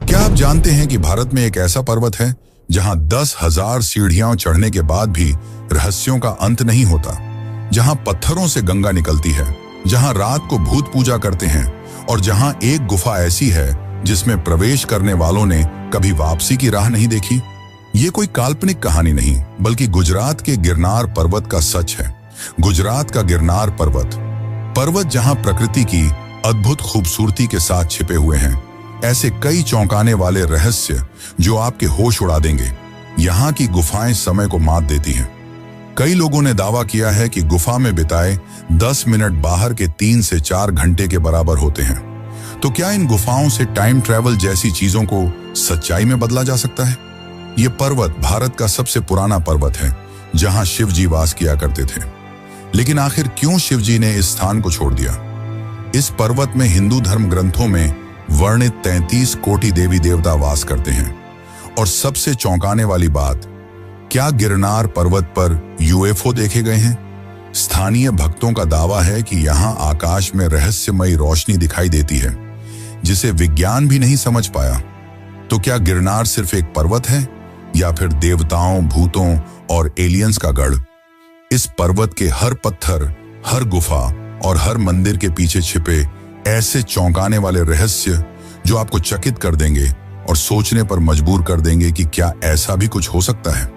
क्या आप जानते हैं कि भारत में एक ऐसा पर्वत है जहां 10,000 सीढ़ियां चढ़ने के बाद भी रहस्यों का अंत नहीं होता, जहां पत्थरों से गंगा निकलती है, जहां रात को भूत पूजा करते हैं और जहां एक गुफा ऐसी है जिसमें प्रवेश करने वालों ने कभी वापसी की राह नहीं देखी। ये कोई काल्पनिक कहानी नहीं, बल्कि गुजरात के गिरनार पर्वत का सच है। गुजरात का गिरनार पर्वत जहां प्रकृति की अद्भुत खूबसूरती के साथ छिपे हुए हैं ऐसे कई चौंकाने वाले रहस्य जो आपके होश उड़ा देंगे। यहाँ की गुफाएं समय को मात देती हैं। कई लोगों ने दावा किया है कि गुफा में बिताए 10 मिनट बाहर के 3 से 4 घंटे के बराबर होते हैं। तो क्या इन गुफाओं से टाइम ट्रैवल जैसी चीजों को सच्चाई में बदला जा सकता है? ये पर्वत भारत का सबसे पुराना पर्वत है जहां शिव जी वास किया करते थे। लेकिन आखिर क्यों शिव जी ने इस स्थान को छोड़ दिया? इस पर्वत में हिंदू धर्म ग्रंथों में वर्णित 33 कोटि देवी देवता वास करते हैं। और सबसे चौंकाने वाली बात, क्या गिरनार पर्वत पर यूएफओ देखे गए हैं? स्थानीय भक्तों का दावा है कि यहाँ आकाश में रहस्यमयी रोशनी दिखाई देती है जिसे विज्ञान भी नहीं समझ पाया। तो क्या गिरनार सिर्फ एक पर्वत है या फिर देवताओं, भूतों और एलियंस का गढ़? इस पर्वत के हर पत्थर, हर गुफा और हर मंदिर के पीछे छिपे ऐसे चौंकाने वाले रहस्य जो आपको चकित कर देंगे और सोचने पर मजबूर कर देंगे कि क्या ऐसा भी कुछ हो सकता है।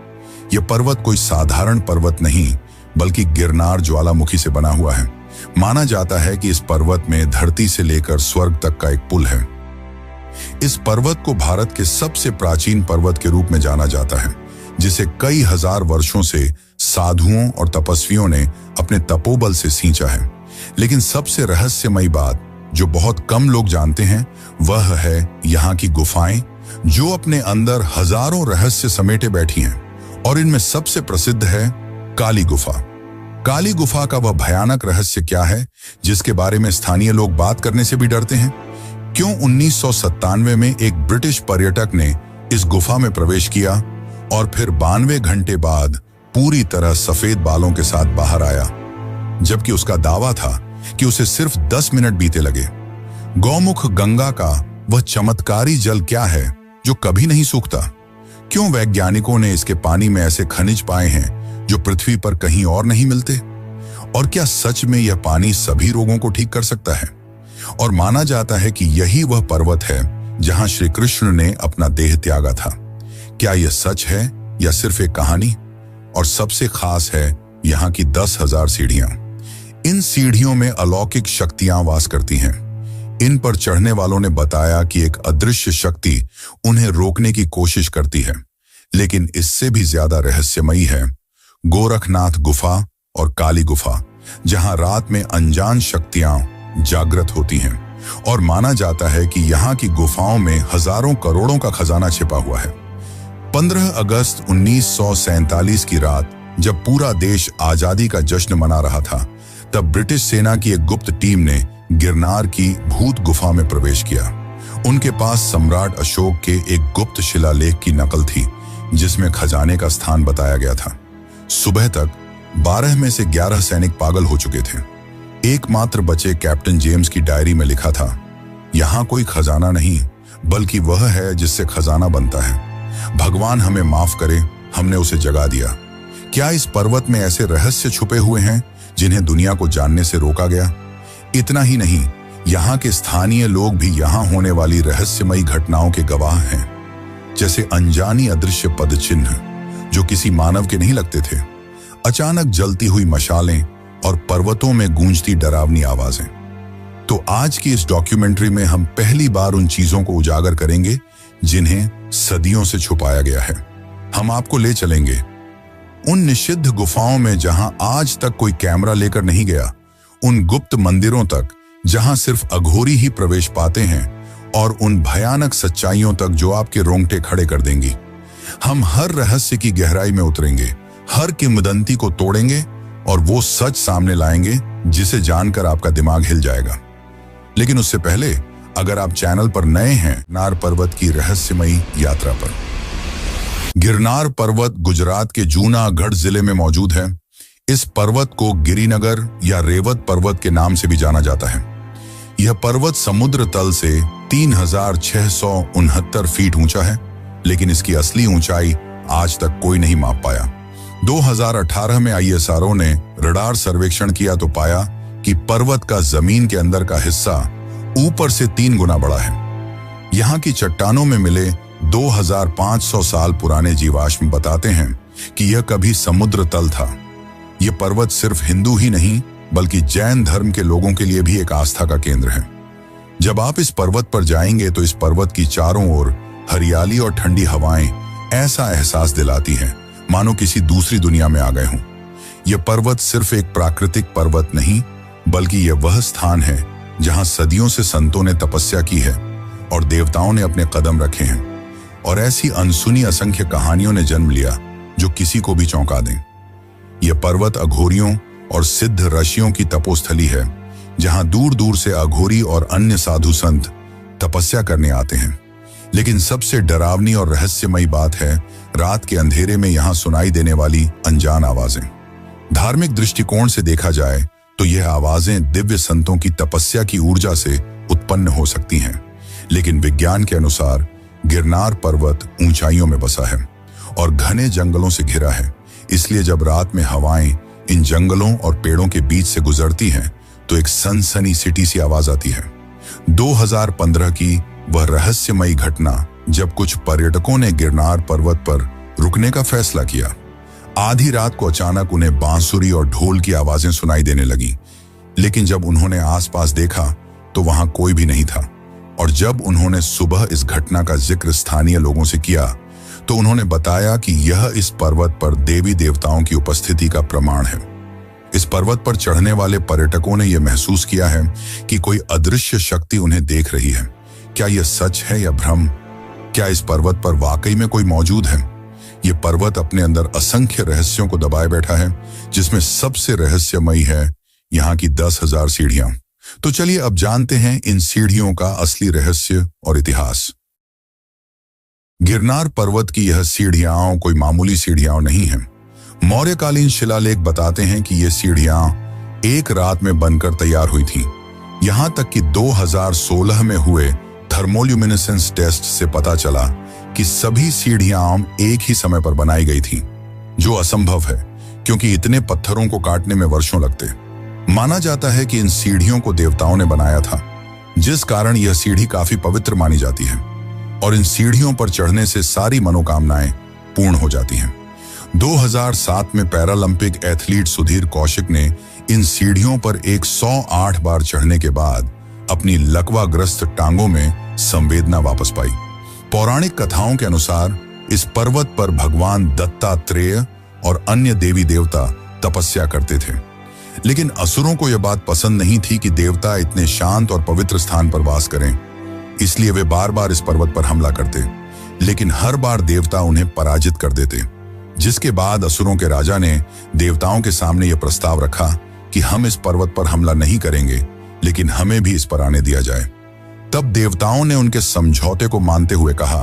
यह पर्वत कोई साधारण पर्वत नहीं, बल्कि गिरनार ज्वालामुखी से बना हुआ है। माना जाता है कि इस पर्वत में धरती से लेकर स्वर्ग तक का एक पुल है। इस पर्वत को भारत के सबसे प्राचीन पर्वत के रूप में जाना जाता है, जिसे कई हजार वर्षों से साधुओं और तपस्वियों ने अपने तपोबल से सींचा है। लेकिन सबसे रहस्यमयी बात जो बहुत कम लोग जानते हैं वह है यहाँ की गुफाएं, जो अपने अंदर हजारों रहस्य समेटे बैठी हैं। और इनमें सबसे प्रसिद्ध है काली गुफा। काली गुफा का वह भयानक रहस्य क्या है जिसके बारे में स्थानीय लोग बात करने से भी डरते हैं? क्यों 1997 में एक ब्रिटिश पर्यटक ने इस गुफा में प्रवेश किया और फिर 92 घंटे बाद पूरी तरह सफेद बालों के साथ बाहर आया, जबकि उसका दावा था कि उसे सिर्फ 10 मिनट बीते लगे? गौमुख गंगा का वह चमत्कारी जल क्या है जो कभी नहीं सूखता? क्यों वैज्ञानिकों ने इसके पानी में ऐसे खनिज पाए हैं जो पृथ्वी पर कहीं और नहीं मिलते? और क्या सच में यह पानी सभी रोगों को ठीक कर सकता है? और माना जाता है कि यही वह पर्वत है जहां श्री कृष्ण ने अपना देह त्यागा था। क्या यह सच है या सिर्फ एक कहानी? और सबसे खास है यहाँ की 10,000 सीढ़ियां। इन सीढ़ियों में अलौकिक शक्तियां वास करती हैं। इन पर चढ़ने वालों ने बताया कि एक अदृश्य शक्ति उन्हें रोकने की कोशिश करती है। लेकिन इससे भी ज्यादा रहस्यमयी है गोरखनाथ गुफा और काली गुफा, जहां रात में अनजान शक्तियां जागृत होती हैं। और माना जाता है कि यहाँ की गुफाओं में हजारों करोड़ों का खजाना छिपा हुआ है। 15 अगस्त 1947 की रात जब पूरा देश आजादी का जश्न मना रहा था, तब ब्रिटिश सेना की एक गुप्त टीम ने गिरनार की भूत गुफा में प्रवेश किया। उनके पास सम्राट अशोक के एक गुप्त शिलालेख की नकल थी जिसमें खजाने का स्थान बताया गया था। सुबह तक 12 में से 11 सैनिक पागल हो चुके थे। एकमात्र बचे कैप्टन जेम्स की डायरी में लिखा था, यहाँ कोई खजाना नहीं बल्कि वह है जिससे खजाना बनता है। भगवान हमें माफ करे, हमने उसे जगा दिया। क्या इस पर्वत में ऐसे रहस्य छुपे हुए हैं जिन्हें दुनिया को जानने से रोका गया? इतना ही नहीं, यहाँ के स्थानीय लोग भी यहाँ होने वाली रहस्यमयी घटनाओं के गवाह हैं, जैसे अनजानी अदृश्य पद चिन्ह जो किसी मानव के नहीं लगते थे, अचानक जलती हुई मशालें और पर्वतों में गूंजती डरावनी आवाजें। तो आज की इस डॉक्यूमेंट्री में हम पहली बार उन चीजों को उजागर करेंगे जिन्हें सदियों से छुपाया गया है। हम आपको ले चलेंगे उन निषिद्ध गुफाओं में जहां आज तक कोई कैमरा लेकर नहीं गया, उन गुप्त मंदिरों तक जहां सिर्फ अघोरी ही प्रवेश पाते हैं, और उन भयानक सच्चाइयों तक जो आपके रोंगटे खड़े कर देंगी। हम हर रहस्य की गहराई में उतरेंगे, हर किंवदंती को तोड़ेंगे और वो सच सामने लाएंगे जिसे जानकर आपका दिमाग हिल जाएगा। लेकिन उससे पहले, अगर आप चैनल पर नए हैं, गिरनार पर्वत की रहस्यमयी यात्रा पर। गिरनार पर्वत गुजरात के जूनागढ़ जिले में मौजूद है। इस पर्वत को गिरिनगर या रेवत पर्वत के नाम से भी जाना जाता है। यह पर्वत समुद्र तल से 3669 फीट ऊंचा है, लेकिन इसकी असली ऊंचाई आज तक कोई नहीं माप पाया। 2018 में ISRO ने रडार सर्वेक्षण किया तो पाया कि पर्वत का जमीन के अंदर का हिस्सा ऊपर से 3 गुना बड़ा है। यहाँ की चट्टानों में मिले 2500 साल पुराने जीवाश्म बताते हैं कि यह कभी समुद्र तल था। यह पर्वत सिर्फ हिंदू ही नहीं बल्कि जैन धर्म के लोगों के लिए भी एक आस्था का केंद्र है। जब आप इस पर्वत पर जाएंगे तो इस पर्वत की चारों ओर हरियाली और ठंडी हवाएं ऐसा एहसास दिलाती हैं मानो किसी दूसरी दुनिया में आ गए हों। यह पर्वत सिर्फ एक प्राकृतिक पर्वत नहीं बल्कि यह वह स्थान है जहां सदियों से संतों ने तपस्या की है और देवताओं ने अपने कदम रखे हैं, और ऐसी अनसुनी असंख्य कहानियों ने जन्म लिया जो किसी को भी चौंका दें। यह पर्वत अघोरियों और सिद्ध ऋषियों की तपोस्थली है, जहां दूर दूर से अघोरी और अन्य साधु संत तपस्या करने आते हैं। लेकिन सबसे डरावनी और रहस्यमयी बात है रात के अंधेरे में यहां सुनाई देने वाली अनजान आवाजें। धार्मिक दृष्टिकोण से देखा जाए तो यह आवाजें दिव्य संतों की तपस्या की ऊर्जा से उत्पन्न हो सकती हैं, लेकिन विज्ञान के अनुसार गिरनार पर्वत ऊंचाइयों में बसा है और घने जंगलों से घिरा है। इसलिए जब रात में हवाएं इन जंगलों और पेड़ों के बीच से गुजरती हैं तो एक सनसनी सिटी सी आवाज आती है। 2015 की वह रहस्यमयी घटना जब कुछ पर्यटकों ने गिरनार पर्वत पर रुकने का फैसला किया। आधी रात को अचानक उन्हें बांसुरी और ढोल की आवाजें सुनाई देने लगी, लेकिन जब उन्होंने आसपास देखा तो वहां कोई भी नहीं था। और जब उन्होंने सुबह इस घटना का जिक्र स्थानीय लोगों से किया तो उन्होंने बताया कि यह इस पर्वत पर देवी देवताओं की उपस्थिति का प्रमाण है। इस पर्वत पर चढ़ने वाले पर्यटकों ने यह महसूस किया है कि कोई अदृश्य शक्ति उन्हें देख रही है। क्या यह सच है या भ्रम? क्या इस पर्वत पर वाकई में कोई मौजूद है? यह पर्वत अपने अंदर असंख्य रहस्यों को दबाए बैठा है, जिसमें सबसे रहस्यमयी है यहाँ की 10,000 सीढ़ियां। तो चलिए अब जानते हैं इन सीढ़ियों का असली रहस्य और इतिहास। गिरनार पर्वत की यह सीढ़ियां कोई मामूली सीढ़ियां नहीं हैं। मौर्यकालीन शिलालेख बताते हैं कि ये सीढ़ियां एक रात में बनकर तैयार हुई थीं। यहां तक कि 2016 में हुए थर्मोल्यूमिनेसेंस टेस्ट से पता चला कि सभी सीढ़ियां एक ही समय पर बनाई गई थीं, जो असंभव है क्योंकि इतने पत्थरों को काटने में वर्षों लगते। माना जाता है कि इन सीढ़ियों को देवताओं ने बनाया था, जिस कारण यह सीढ़ी काफी पवित्र मानी जाती है और इन सीढ़ियों पर चढ़ने से सारी मनोकामनाएं पूर्ण हो जाती हैं। 2007 में पैरालंपिक एथलीट सुधीर कौशिक ने इन सीढ़ियों पर 108 बार चढ़ने के बाद अपनी लकवाग्रस्त टांगों में संवेदना वापस पाई। पौराणिक कथाओं के अनुसार इस पर्वत पर भगवान दत्तात्रेय और अन्य देवी देवता तपस्या करते थे, लेकिन असुरों को यह बात पसंद नहीं थी कि देवता इतने शांत और पवित्र स्थान पर वास करें। इसलिए वे बार बार इस पर्वत पर हमला करते, लेकिन हर बार देवता उन्हें पराजित कर देते, जिसके बाद असुरों के राजा ने देवताओं के सामने यह प्रस्ताव रखा कि हम इस पर्वत पर हमला नहीं करेंगे, लेकिन हमें भी इस पर आने दिया जाए। तब देवताओं ने उनके समझौते को मानते हुए कहा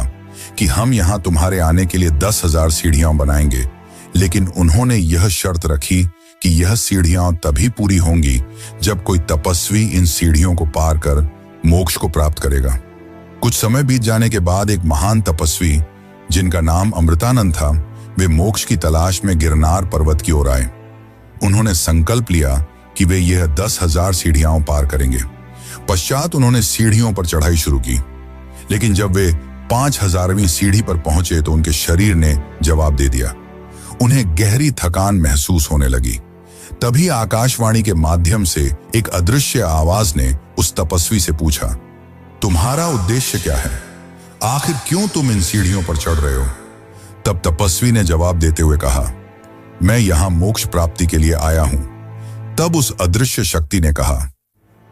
कि हम यहां तुम्हारे आने के लिए 10,000 सीढ़ियां बनाएंगे, लेकिन उन्होंने यह शर्त रखी कि यह सीढ़ियां तभी पूरी होंगी जब कोई तपस्वी इन सीढ़ियों को पार कर मोक्ष को प्राप्त करेगा। कुछ समय बीत जाने के बाद एक महान तपस्वी जिनका नाम अमृतानंद था, वे मोक्ष की तलाश में गिरनार पर्वत की ओर आए। उन्होंने संकल्प लिया कि वे यह 10,000 सीढ़ियां पार करेंगे। पश्चात उन्होंने सीढ़ियों पर चढ़ाई शुरू की, लेकिन जब वे 5000वीं सीढ़ी पर पहुंचे तो उनके शरीर ने जवाब दे दिया। उन्हें गहरी थकान महसूस होने लगी। तभी आकाशवाणी के माध्यम से एक अदृश्य आवाज ने उस तपस्वी से पूछा, तुम्हारा उद्देश्य क्या है? आखिर क्यों तुम इन सीढ़ियों पर चढ़ रहे हो? तब तपस्वी ने जवाब देते हुए कहा, मैं यहां मोक्ष प्राप्ति के लिए आया हूं। तब उस अदृश्य शक्ति ने कहा,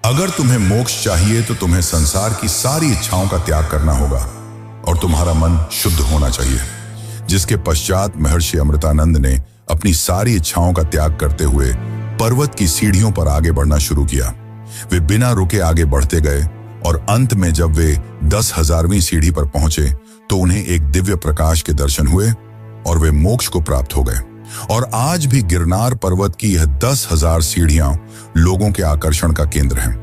अगर तुम्हें मोक्ष चाहिए तो तुम्हें संसार की सारी इच्छाओं का त्याग करना होगा और तुम्हारा मन शुद्ध होना चाहिए। जिसके पश्चात महर्षि अमृतानंद ने अपनी सारी इच्छाओं का त्याग करते हुए पर्वत की सीढ़ियों पर आगे बढ़ना शुरू किया। वे बिना रुके आगे बढ़ते गए और अंत में जब वे 10,000वीं सीढ़ी पर पहुंचे तो उन्हें एक दिव्य प्रकाश के दर्शन हुए और वे मोक्ष को प्राप्त हो गए। और आज भी गिरनार पर्वत की यह 10,000 सीढ़ियां लोगों के आकर्षण का केंद्र हैं।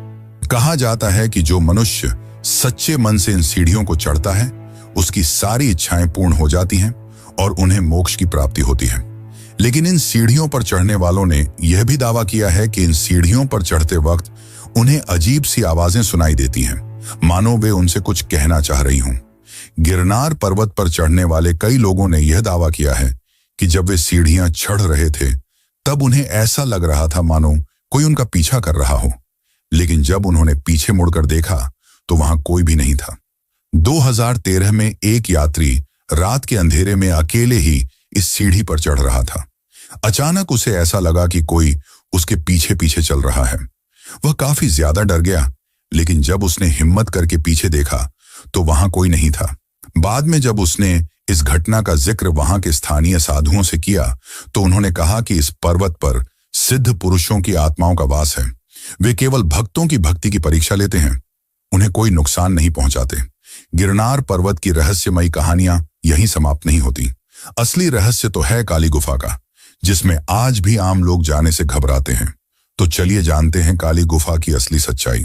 कहा जाता है कि जो मनुष्य सच्चे मन से इन सीढ़ियों को चढ़ता है, उसकी सारी इच्छाएं पूर्ण हो जाती हैं और उन्हें मोक्ष की प्राप्ति होती है। लेकिन इन सीढ़ियों पर चढ़ने वालों ने यह भी दावा किया है कि इन सीढ़ियों पर चढ़ते वक्त उन्हें अजीब सी आवाजें सुनाई देती हैं, मानो वे उनसे कुछ कहना चाह रही हों। गिरनार पर्वत पर चढ़ने वाले कई लोगों ने यह दावा किया है कि जब वे सीढ़ियां चढ़ रहे थे तब उन्हें ऐसा लग रहा था मानो कोई उनका पीछा कर रहा हो, लेकिन जब उन्होंने पीछे मुड़कर देखा तो वहां कोई भी नहीं था। 2013 में एक यात्री रात के अंधेरे में अकेले ही इस सीढ़ी पर चढ़ रहा था। अचानक उसे ऐसा लगा कि कोई उसके पीछे पीछे चल रहा है। वह काफी ज्यादा डर गया, लेकिन जब उसने हिम्मत करके पीछे देखा तो वहां कोई नहीं था। बाद में जब उसने इस घटना का जिक्र वहां के स्थानीय साधुओं से किया तो उन्होंने कहा कि इस पर्वत पर सिद्ध पुरुषों की आत्माओं का वास है। वे केवल भक्तों की भक्ति की परीक्षा लेते हैं, उन्हें कोई नुकसान नहीं पहुंचाते। गिरनार पर्वत की रहस्यमयी कहानियां यहीं समाप्त नहीं होती। असली रहस्य तो है काली गुफा का, जिसमें आज भी आम लोग जाने से घबराते हैं। तो चलिए जानते हैं काली गुफा की असली सच्चाई।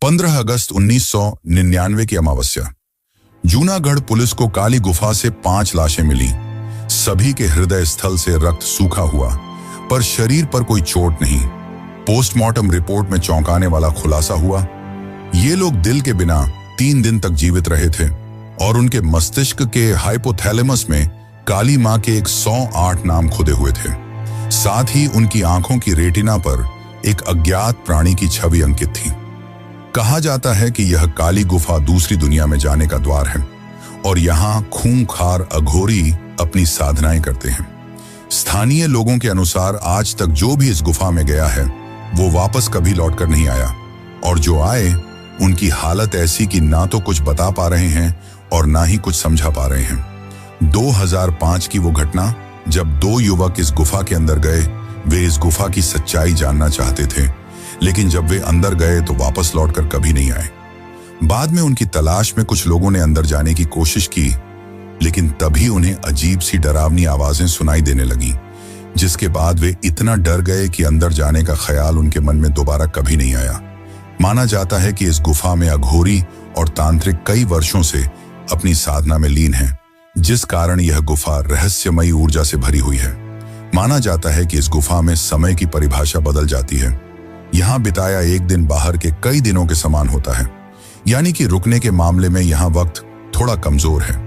15 अगस्त 1999 की अमावस्या, जूनागढ़ पुलिस को काली गुफा से 5 लाशें मिली। सभी के हृदय स्थल से रक्त सूखा हुआ, पर शरीर पर कोई चोट नहीं। पोस्टमार्टम रिपोर्ट में चौंकाने वाला खुलासा हुआ, ये लोग दिल के बिना 3 दिन तक जीवित रहे थे और उनके मस्तिष्क के हाइपोथैलेमस में काली मां के 108 नाम खुदे हुए थे। साथ ही उनकी आंखों की रेटिना पर एक अज्ञात प्राणी की छवि अंकित थी। कहा जाता है कि यह काली गुफा दूसरी दुनिया में जाने का द्वार है और यहाँ खूंखार अघोरी अपनी साधनाएं करते हैं। स्थानीय लोगों के अनुसार आज तक जो भी इस गुफा में गया है वो वापस कभी लौटकर नहीं आया, और जो आए उनकी हालत ऐसी कि ना तो कुछ बता पा रहे हैं और ना ही कुछ समझा पा रहे हैं। 2005 की वो घटना जब 2 युवक इस गुफा के अंदर गए। वे इस गुफा की सच्चाई जानना चाहते थे, लेकिन जब वे अंदर गए तो वापस लौटकर कभी नहीं आए। बाद में उनकी तलाश में कुछ लोगों ने अंदर जाने की कोशिश की, लेकिन तभी उन्हें अजीब सी डरावनी आवाजें सुनाई देने लगीं, जिसके बाद वे इतना डर गए कि अंदर जाने का ख्याल उनके मन में दोबारा कभी नहीं आया। माना जाता है कि इस गुफा में अघोरी और तांत्रिक कई वर्षों से अपनी साधना में लीन हैं, जिस कारण यह गुफा रहस्यमयी ऊर्जा से भरी हुई है। माना जाता है कि इस गुफा में समय की परिभाषा बदल जाती है। यहाँ बिताया एक दिन बाहर के कई दिनों के समान होता है, यानी कि रुकने के मामले में यहाँ वक्त थोड़ा कमजोर है।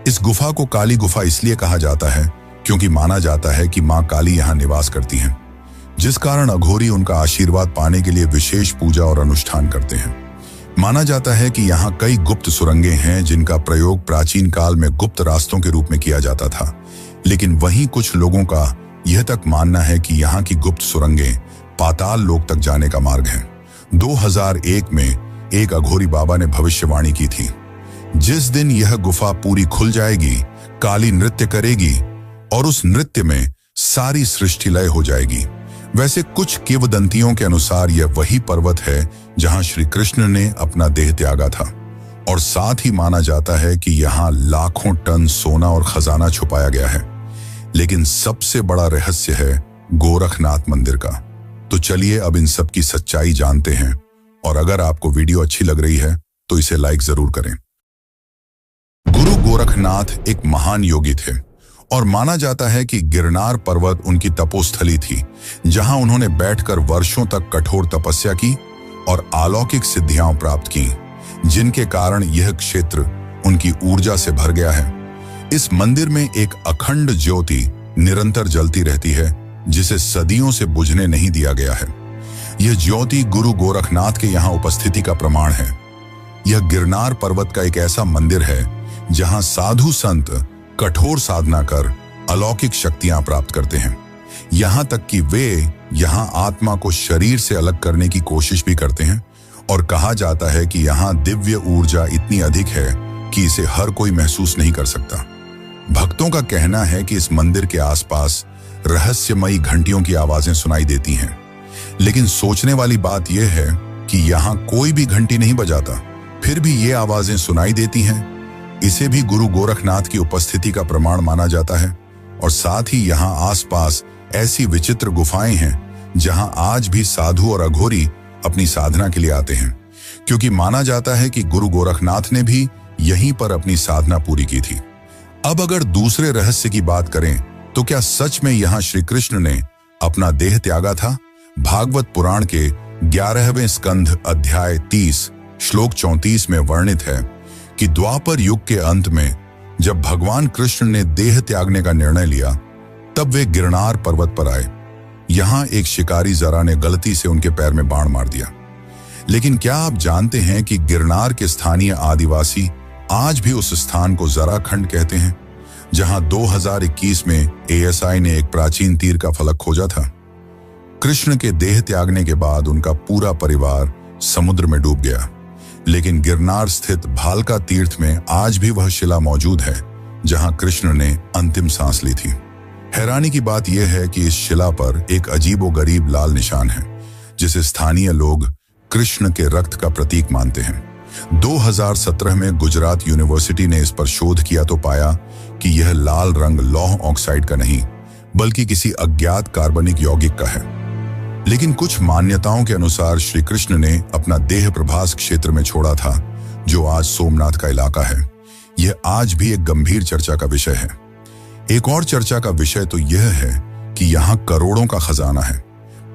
इस गुफा को काली गुफा इसलिए कहा जाता है क्योंकि माना जाता है कि मां काली यहाँ निवास करती हैं, जिस कारण अघोरी उनका आशीर्वाद पाने के लिए विशेष पूजा और अनुष्ठान करते हैं। माना जाता है कि यहाँ कई गुप्त सुरंगें हैं जिनका प्रयोग प्राचीन काल में गुप्त रास्तों के रूप में किया जाता था, लेकिन वहीं कुछ लोगों का यह तक मानना है कि यहाँ की गुप्त सुरंगें पाताल लोक तक जाने का मार्ग है। 2001 में एक अघोरी बाबा ने भविष्यवाणी की थी, जिस दिन यह गुफा पूरी खुल जाएगी, काली नृत्य करेगी और उस नृत्य में सारी सृष्टि लय हो जाएगी। वैसे कुछ किंवदंतियों के अनुसार यह वही पर्वत है जहां श्री कृष्ण ने अपना देह त्यागा था, और साथ ही माना जाता है कि यहाँ लाखों टन सोना और खजाना छुपाया गया है। लेकिन सबसे बड़ा रहस्य है गोरखनाथ मंदिर का। तो चलिए अब इन सब की सच्चाई जानते हैं, और अगर आपको वीडियो अच्छी लग रही है तो इसे लाइक जरूर करें। गुरु गोरखनाथ एक महान योगी थे और माना जाता है कि गिरनार पर्वत उनकी तपोस्थली थी, जहां उन्होंने बैठकर वर्षों तक कठोर तपस्या की और अलौकिक सिद्धियां प्राप्त की, जिनके कारण यह क्षेत्र उनकी ऊर्जा से भर गया है। इस मंदिर में एक अखंड ज्योति निरंतर जलती रहती है, जिसे सदियों से बुझने नहीं दिया गया है। यह ज्योति गुरु गोरखनाथ के यहाँ उपस्थिति का प्रमाण है। यह गिरनार पर्वत का एक ऐसा मंदिर है जहां साधु संत कठोर साधना कर अलौकिक शक्तियां प्राप्त करते हैं। यहां तक कि वे यहां आत्मा को शरीर से अलग करने की कोशिश भी करते हैं, और कहा जाता है कि यहां दिव्य ऊर्जा इतनी अधिक है कि इसे हर कोई महसूस नहीं कर सकता। भक्तों का कहना है कि इस मंदिर के आसपास रहस्यमयी घंटियों की आवाजें सुनाई देती हैं, लेकिन सोचने वाली बात यह है कि यहाँ कोई भी घंटी नहीं बजाता, फिर भी ये आवाजें सुनाई देती हैं। इसे भी गुरु गोरखनाथ की उपस्थिति का प्रमाण माना जाता है। और साथ ही यहाँ आसपास ऐसी विचित्र गुफाएं हैं जहां आज भी साधु और अघोरी अपनी साधना के लिए आते हैं। क्योंकि माना जाता है कि गुरु गोरखनाथ ने भी यहीं पर अपनी साधना पूरी की थी। अब अगर दूसरे रहस्य की बात करें तो क्या सच में यहां श्री कृष्ण ने अपना देह त्यागा था? भागवत पुराण के 11वें स्कंध अध्याय 30 श्लोक 34 में वर्णित है कि द्वापर युग के अंत में जब भगवान कृष्ण ने देह त्यागने का निर्णय लिया तब वे गिरनार पर्वत पर आए। यहां एक शिकारी जरा ने गलती से उनके पैर में बाण मार दिया। लेकिन क्या आप जानते हैं कि गिरनार के स्थानीय आदिवासी आज भी उस स्थान को जरा खंड कहते हैं, जहां 2021 में ASI ने एक प्राचीन तीर का फलक खोजा था। कृष्ण के देह त्यागने के बाद उनका पूरा परिवार समुद्र में डूब गया, लेकिन गिरनार स्थित भालका तीर्थ में आज भी वह शिला मौजूद है जहां कृष्ण ने अंतिम सांस ली थी। हैरानी की बात यह है कि इस शिला पर एक अजीबोगरीब लाल निशान है, जिसे स्थानीय लोग कृष्ण के रक्त का प्रतीक मानते हैं। 2017 में गुजरात यूनिवर्सिटी ने इस पर शोध किया तो पाया कि यह लाल रंग लौह ऑक्साइड का नहीं बल्कि किसी अज्ञात कार्बनिक यौगिक का है। लेकिन कुछ मान्यताओं के अनुसार श्री कृष्ण ने अपना देह प्रभास क्षेत्र में छोड़ा था, जो आज सोमनाथ का इलाका है। यह आज भी एक गंभीर चर्चा का विषय है। एक और चर्चा का विषय तो यह है कि यहाँ करोड़ों का खजाना है।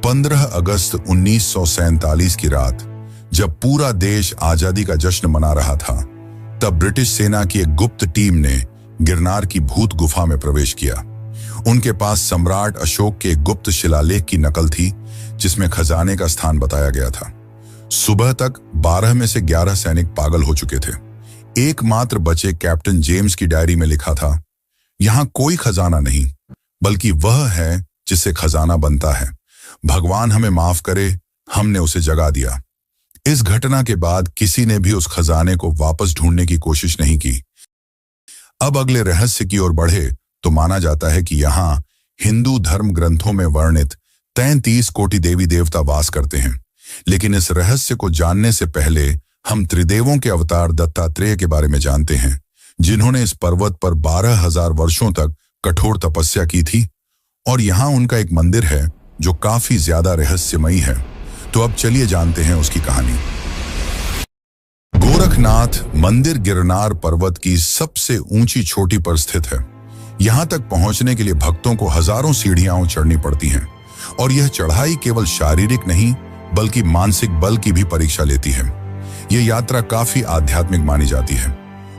15 अगस्त 1947 की रात जब पूरा देश आजादी का जश्न मना रहा था, तब ब्रिटिश सेना की एक गुप्त टीम ने गिरनार की भूत गुफा में प्रवेश किया। उनके पास सम्राट अशोक के गुप्त शिलालेख की नकल थी, जिसमें खजाने का स्थान बताया गया था। सुबह तक 12 में से 11 सैनिक पागल हो चुके थे। एकमात्र बचे कैप्टन जेम्स की डायरी में लिखा था, यहां कोई खजाना नहीं बल्कि वह है जिससे खजाना बनता है। भगवान हमें माफ करे, हमने उसे जगा दिया। इस घटना के बाद किसी ने भी उस खजाने को वापस ढूंढने की कोशिश नहीं की। अब अगले रहस्य की ओर बढ़े तो माना जाता है कि यहाँ हिंदू धर्म ग्रंथों में वर्णित 33 कोटि देवी देवता वास करते हैं। लेकिन इस रहस्य को जानने से पहले हम त्रिदेवों के अवतार दत्तात्रेय के बारे में जानते हैं, जिन्होंने इस पर्वत पर 12,000 वर्षों तक कठोर तपस्या की थी। और यहाँ उनका एक मंदिर है जो काफी ज्यादा रहस्यमयी है। तो अब चलिए जानते हैं उसकी कहानी। गोरखनाथ मंदिर गिरनार पर्वत की सबसे ऊंची चोटी पर स्थित है। यहां तक पहुंचने के लिए भक्तों को हजारों सीढ़ियां चढ़नी पड़ती हैं, और यह चढ़ाई केवल शारीरिक नहीं बल्कि मानसिक बल की भी परीक्षा लेती है। यह यात्रा काफी आध्यात्मिक मानी जाती है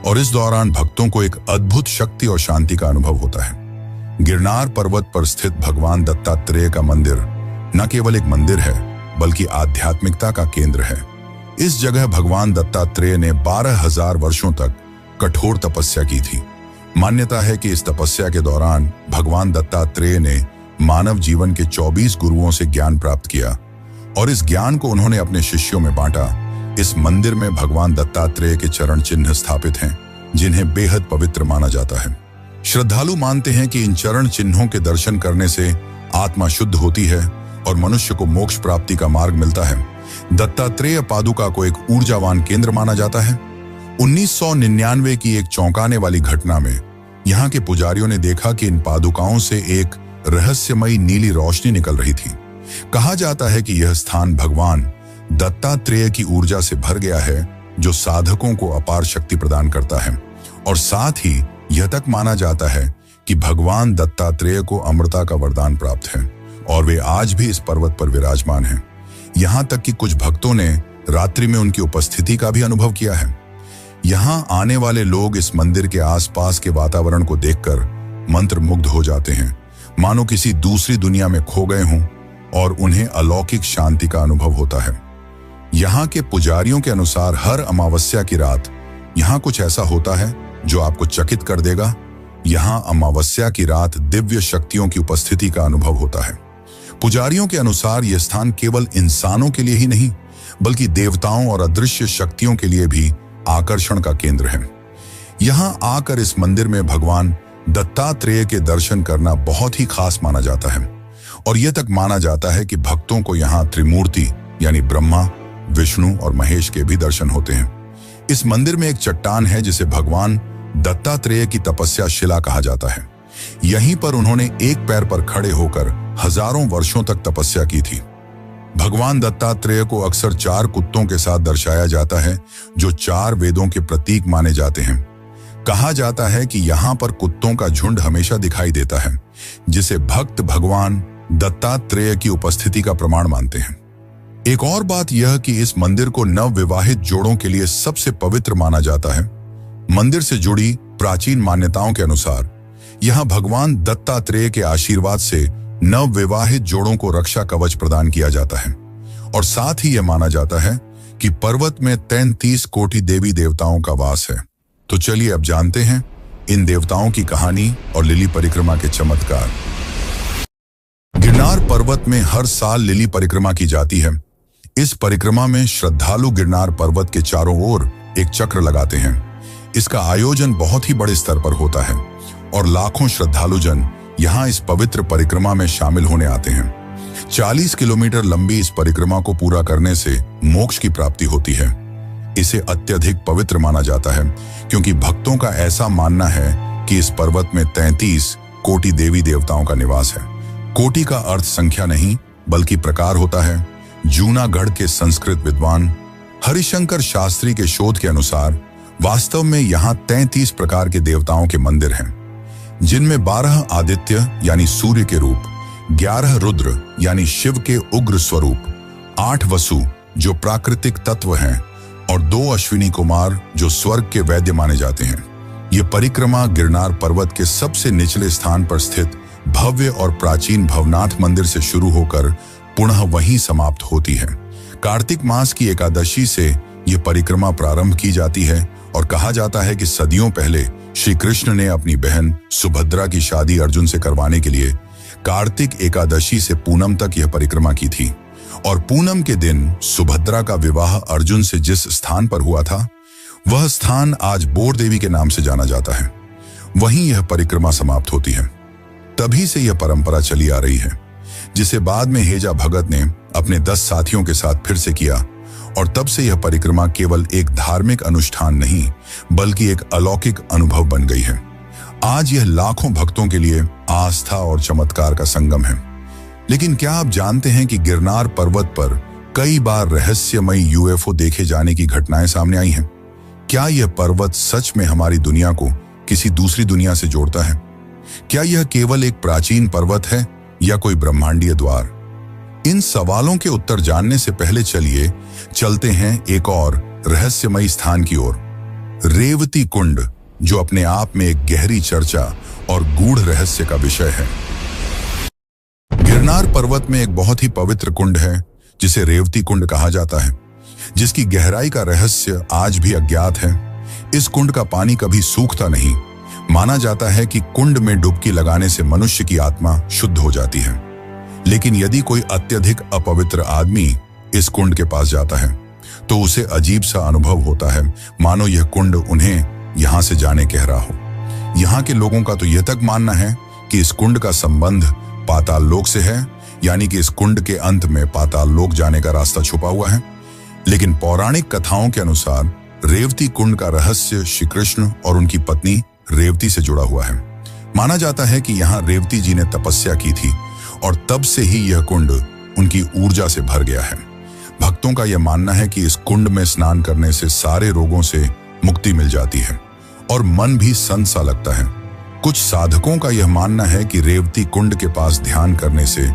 और इस दौरान भक्तों को एक अद्भुत शक्ति और शांति का अनुभव होता है। गिरनार पर्वत पर स्थित भगवान दत्तात्रेय का मंदिर न केवल एक मंदिर है बल्कि आध्यात्मिकता का केंद्र है। इस जगह भगवान दत्तात्रेय ने 12,000 वर्षों तक कठोर तपस्या की थी। मान्यता है कि इस तपस्या के दौरान भगवान दत्तात्रेय ने मानव जीवन के 24 गुरुओं से ज्ञान प्राप्त किया और इस ज्ञान को उन्होंने अपने शिष्यों में बांटा। इस मंदिर में भगवान दत्तात्रेय के चरण चिन्ह स्थापित हैं, जिन्हें बेहद पवित्र माना जाता है। श्रद्धालु मानते हैं कि इन चरण चिन्हों के दर्शन करने से आत्मा शुद्ध होती है और मनुष्य को मोक्ष प्राप्ति का मार्ग मिलता है। दत्तात्रेय पादुका को एक ऊर्जावान केंद्र माना जाता है। 1999 की एक चौंकाने वाली घटना में यहाँ के पुजारियों ने देखा कि इन पादुकाओं से एक रहस्यमयी नीली रोशनी निकल रही थी। कहा जाता है कि यह स्थान भगवान दत्तात्रेय की ऊर्जा से भर गया है, जो साधकों को अपार शक्ति प्रदान करता है। और साथ ही यह तक माना जाता है कि भगवान दत्तात्रेय को अमरता का वरदान प्राप्त है और वे आज भी इस पर्वत पर विराजमान हैं। यहाँ तक कि कुछ भक्तों ने रात्रि में उनकी उपस्थिति का भी अनुभव किया है। यहाँ आने वाले लोग इस मंदिर के आसपास के वातावरण को देखकर मंत्रमुग्ध हो जाते हैं, मानो किसी दूसरी दुनिया में खो गए हों, और उन्हें अलौकिक शांति का अनुभव होता है। यहाँ के पुजारियों के अनुसार हर अमावस्या की रात यहाँ कुछ ऐसा होता है जो आपको चकित कर देगा। यहाँ अमावस्या की रात दिव्य शक्तियों की उपस्थिति का अनुभव होता है। पुजारियों के अनुसार यह स्थान केवल इंसानों के लिए ही नहीं बल्कि देवताओं और अदृश्य शक्तियों के लिए भी आकर्षण का केंद्र है। यहाँ आकर इस मंदिर में भगवान दत्तात्रेय के दर्शन करना बहुत ही खास माना जाता है और यह तक माना जाता है कि भक्तों को यहाँ त्रिमूर्ति यानी ब्रह्मा, विष्णु और महेश के भी दर्शन होते हैं। इस मंदिर में एक चट्टान है जिसे भगवान दत्तात्रेय की तपस्या शिला कहा जाता है। यहीं पर उन्होंने एक पैर पर खड़े होकर हजारों वर्षों तक तपस्या की थी। भगवान दत्तात्रेय को अक्सर 4 कुत्तों के साथ दर्शाया जाता है, जो 4 वेदों के प्रतीक माने जाते हैं। कहा जाता है कि यहाँ पर कुत्तों का झुंड हमेशा दिखाई देता है, जिसे भक्त भगवान दत्तात्रेय की उपस्थिति का प्रमाण मानते हैं। एक और बात यह कि इस मंदिर को नवविवाहित जोड़ों के लिए सबसे पवित्र माना जाता है। मंदिर से जुड़ी प्राचीन मान्यताओं के अनुसार यहाँ भगवान दत्तात्रेय के आशीर्वाद से नवविवाहित जोड़ों को रक्षा कवच प्रदान किया जाता है, और साथ ही यह माना जाता है कि पर्वत में 33 कोटि देवी देवताओं का वास है। तो चलिए अब जानते हैं इन देवताओं की कहानी और लिली परिक्रमा के चमत्कार। गिरनार पर्वत में हर साल लिली परिक्रमा की जाती है। इस परिक्रमा में श्रद्धालु गिरनार पर्वत के चारों ओर एक चक्र लगाते हैं। इसका आयोजन बहुत ही बड़े स्तर पर होता है और लाखों श्रद्धालुजन यहाँ इस पवित्र परिक्रमा में शामिल होने आते हैं। 40 किलोमीटर लंबी इस परिक्रमा को पूरा करने से मोक्ष की प्राप्ति होती है। इसे अत्यधिक पवित्र माना जाता है क्योंकि भक्तों का ऐसा मानना है कि इस पर्वत में 33 कोटि देवी देवताओं का निवास है। कोटि का अर्थ संख्या नहीं बल्कि प्रकार होता है। जूनागढ़ के संस्कृत विद्वान हरिशंकर शास्त्री के शोध के अनुसार वास्तव में यहाँ 33 प्रकार के देवताओं के मंदिर हैं, जिनमें 12 आदित्य यानी सूर्य के रूप, 11 रुद्र यानी शिव के उग्र स्वरूप, 8 वसु जो प्राकृतिक तत्व हैं और 2 अश्विनी कुमार जो स्वर्ग के वैद्य माने जाते हैं। ये परिक्रमा गिरनार पर्वत के सबसे निचले स्थान पर स्थित भव्य और प्राचीन भवनाथ मंदिर से शुरू होकर पुनः वहीं समाप्त होती है। कार्तिक मास की एकादशी से ये परिक्रमा प्रारंभ की जाती है और कहा जाता है कि सदियों पहले श्री कृष्ण ने अपनी बहन सुभद्रा की शादी अर्जुन से करवाने के लिए कार्तिक एकादशी से पूनम तक यह परिक्रमा की थी, और पूनम के दिन सुभद्रा का विवाह अर्जुन से जिस स्थान पर हुआ था वह स्थान आज बोर देवी के नाम से जाना जाता है। वहीं यह परिक्रमा समाप्त होती है। तभी से यह परंपरा चली आ रही है, जिसे बाद में हेजा भगत ने अपने 10 साथियों के साथ फिर से किया, और तब से यह परिक्रमा केवल एक धार्मिक अनुष्ठान नहीं बल्कि एक अलौकिक अनुभव बन गई है। आज यह लाखों भक्तों के लिए आस्था और चमत्कार का संगम है। लेकिन क्या आप जानते हैं कि गिरनार पर्वत पर कई बार रहस्यमयी यूएफओ देखे जाने की घटनाएं सामने आई हैं? क्या यह पर्वत सच में हमारी दुनिया को किसी दूसरी दुनिया से जोड़ता है? क्या यह केवल एक प्राचीन पर्वत है या कोई ब्रह्मांडीय द्वार? इन सवालों के उत्तर जानने से पहले चलिए चलते हैं एक और रहस्यमयी स्थान की ओर, रेवती कुंड, जो अपने आप में एक गहरी चर्चा और गूढ़ रहस्य का विषय है। गिरनार पर्वत में एक बहुत ही पवित्र कुंड है जिसे रेवती कुंड कहा जाता है, जिसकी गहराई का रहस्य आज भी अज्ञात है। इस कुंड का पानी कभी सूखता नहीं। माना जाता है कि कुंड में डुबकी लगाने से मनुष्य की आत्मा शुद्ध हो जाती है। लेकिन यदि कोई अत्यधिक अपवित्र आदमी इस कुंड के पास जाता है तो उसे अजीब सा अनुभव होता है, मानो यह कुंड उन्हें यहां से जाने कह रहा हो। यहाँ के लोगों का तो यह तक मानना है कि इस कुंड का संबंध पाताल लोक से है, यानी कि इस कुंड के अंत में पाताल लोक जाने का रास्ता छुपा हुआ है। लेकिन पौराणिक कथाओं के अनुसार रेवती कुंड का रहस्य श्री कृष्ण और उनकी पत्नी रेवती से जुड़ा हुआ है। माना जाता है कि यहाँ रेवती जी ने तपस्या की थी और तब से ही यह कुंड उनकी ऊर्जा से भर गया है। भक्तों का यह मानना है कि इस कुंड में स्नान करने से सारे रोगों से मुक्ति मिल जाती है और मन भी संत सा लगता है। कुछ साधकों का यह मानना है कि रेवती कुंड के पास ध्यान करने से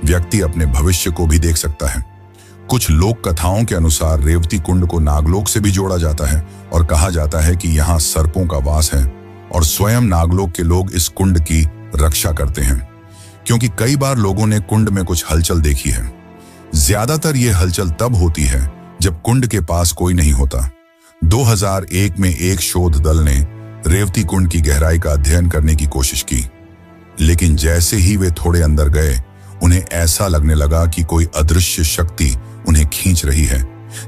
व्यक्ति अपने भविष्य को भी देख सकता है। कुछ लोक कथाओं के अनुसार रेवती कुंड को नागलोक से भी जोड़ा जाता है और कहा जाता है कि यहाँ सर्पों का वास है और स्वयं नागलोक के लोग इस कुंड की रक्षा करते हैं, क्योंकि कई बार लोगों ने कुंड में कुछ हलचल देखी है। ज्यादातर ये हलचल तब होती है जब कुंड के पास कोई नहीं होता। 2001 में एक शोध दल ने रेवती कुंड की गहराई का अध्ययन करने की कोशिश की, लेकिन जैसे ही वे थोड़े अंदर गए उन्हें ऐसा लगने लगा कि कोई अदृश्य शक्ति उन्हें खींच रही है,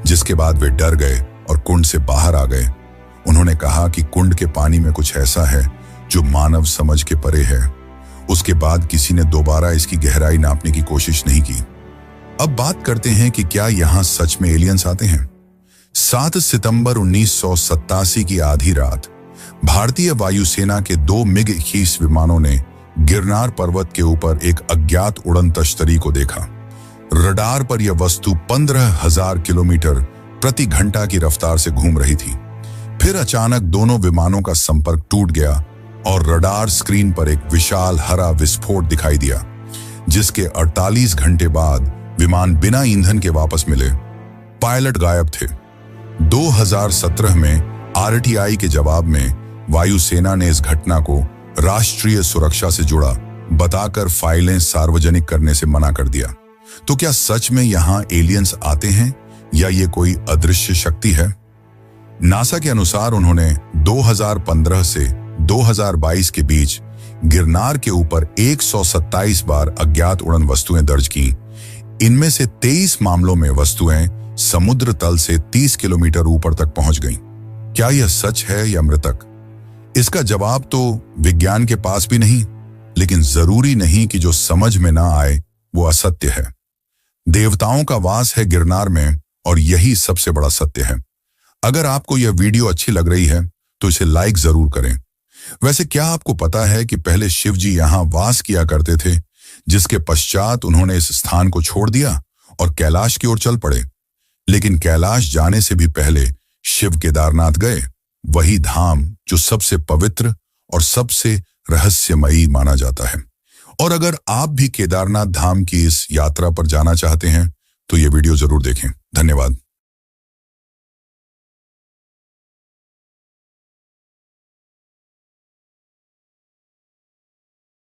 जिसके बाद वे डर गए और कुंड से बाहर आ गए। उन्होंने कहा कि कुंड के पानी में कुछ ऐसा है जो मानव समझ के परे है। उसके बाद किसी ने दोबारा इसकी गहराई नापने की कोशिश नहीं की। अब बात करते हैं कि क्या यहाँ सच में एलियंस आते हैं। 7 सितंबर 1987 की आधी रात भारतीय वायुसेना के 2 MiG-21 विमानों ने गिरनार पर्वत के ऊपर एक अज्ञात उड़न तश्तरी को देखा। रडार पर यह वस्तु 15,000 किलोमीटर प्रति घंटा की रफ्तार से घूम रही थी। फिर अचानक दोनों विमानों का संपर्क टूट गया और रडार स्क्रीन पर एक विशाल हरा विस्फोट दिखाई दिया, जिसके 48 घंटे बाद विमान बिना ईंधन के वापस मिले। पायलट गायब थे। 2017 में आरटीआई के जवाब में वायुसेना ने इस घटना को राष्ट्रीय सुरक्षा से जुड़ा बताकर फाइलें सार्वजनिक करने से मना कर दिया। तो क्या सच में यहां एलियंस आते हैं या ये कोई अदृश्य शक्ति है? नासा के अनुसार उन्होंने 2015 से 2022 के बीच गिरनार के ऊपर 127 बार अज्ञात उड़न वस्तुएं दर्ज की। इनमें से 23 मामलों में वस्तुएं समुद्र तल से 30 किलोमीटर ऊपर तक पहुंच गईं। क्या यह सच है या मृतक? इसका जवाब तो विज्ञान के पास भी नहीं, लेकिन जरूरी नहीं कि जो समझ में ना आए वो असत्य है। देवताओं का वास है गिरनार में और यही सबसे बड़ा सत्य है। अगर आपको यह वीडियो अच्छी लग रही है तो इसे लाइक जरूर करें। वैसे क्या आपको पता है कि पहले शिव जी यहां वास किया करते थे, जिसके पश्चात उन्होंने इस स्थान को छोड़ दिया और कैलाश की ओर चल पड़े। लेकिन कैलाश जाने से भी पहले शिव केदारनाथ गए, वही धाम जो सबसे पवित्र और सबसे रहस्यमयी माना जाता है। और अगर आप भी केदारनाथ धाम की इस यात्रा पर जाना चाहते हैं तो ये वीडियो जरूर देखें। धन्यवाद।